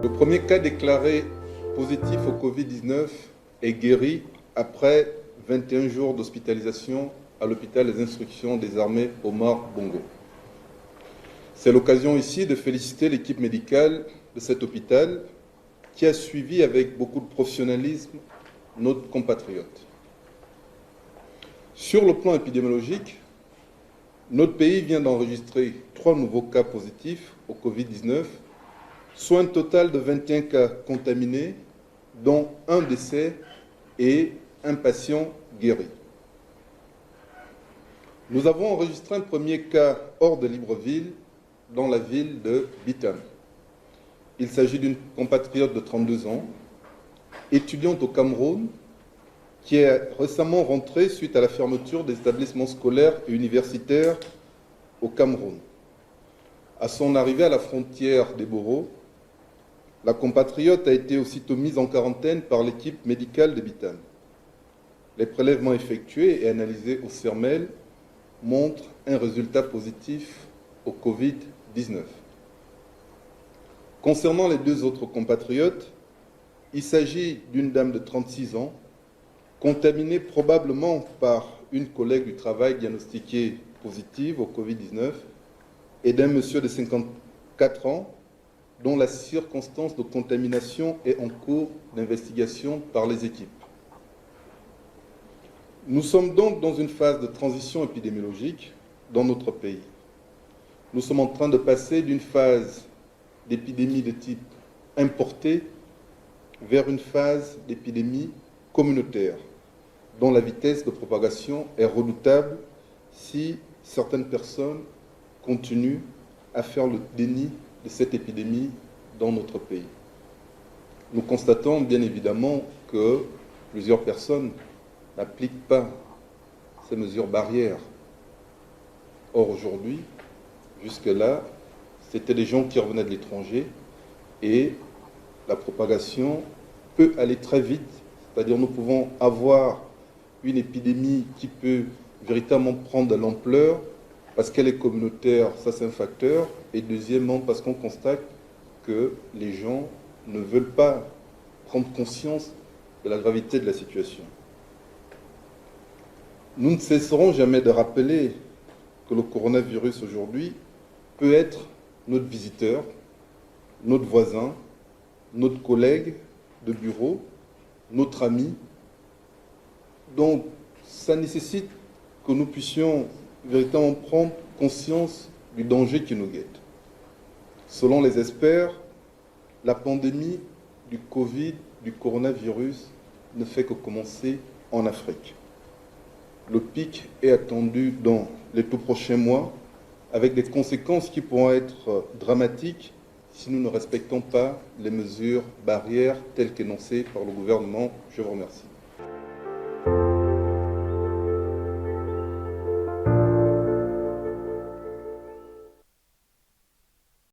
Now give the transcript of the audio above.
Le premier cas déclaré positif au Covid-19 est guéri après 21 jours d'hospitalisation à l'hôpital des instructions des armées Omar Bongo. C'est l'occasion ici de féliciter l'équipe médicale de cet hôpital qui a suivi avec beaucoup de professionnalisme notre compatriote. Sur le plan épidémiologique, notre pays vient d'enregistrer 3 nouveaux cas positifs au Covid-19, soit un total de 21 cas contaminés, dont un décès et un patient guéri. Nous avons enregistré un premier cas hors de Libreville, dans la ville de Bitam. Il s'agit d'une compatriote de 32 ans, étudiante au Cameroun, qui est récemment rentrée suite à la fermeture des établissements scolaires et universitaires au Cameroun. À son arrivée à la frontière des Boros, la compatriote a été aussitôt mise en quarantaine par l'équipe médicale de Bitam. Les prélèvements effectués et analysés au CERMEL montrent un résultat positif au Covid-19. Concernant les 2 autres compatriotes, il s'agit d'une dame de 36 ans, contaminée probablement par une collègue du travail diagnostiquée positive au Covid-19 et d'un monsieur de 54 ans dont la circonstance de contamination est en cours d'investigation par les équipes. Nous sommes donc dans une phase de transition épidémiologique dans notre pays. Nous sommes en train de passer d'une phase d'épidémie de type importé vers une phase d'épidémie communautaire, dont la vitesse de propagation est redoutable si certaines personnes continuent à faire le déni de cette épidémie dans notre pays. Nous constatons bien évidemment que plusieurs personnes n'appliquent pas ces mesures barrières. Or aujourd'hui, jusque-là, c'était des gens qui revenaient de l'étranger et la propagation peut aller très vite, c'est-à-dire nous pouvons avoir une épidémie qui peut véritablement prendre de l'ampleur parce qu'elle est communautaire, ça c'est un facteur, et deuxièmement parce qu'on constate que les gens ne veulent pas prendre conscience de la gravité de la situation. Nous ne cesserons jamais de rappeler que le coronavirus aujourd'hui peut être notre visiteur, notre voisin, notre collègue de bureau, notre ami. Donc, ça nécessite que nous puissions véritablement prendre conscience du danger qui nous guette. Selon les experts, la pandémie du coronavirus ne fait que commencer en Afrique. Le pic est attendu dans les tout prochains mois, avec des conséquences qui pourront être dramatiques si nous ne respectons pas les mesures barrières telles qu'énoncées par le gouvernement. Je vous remercie.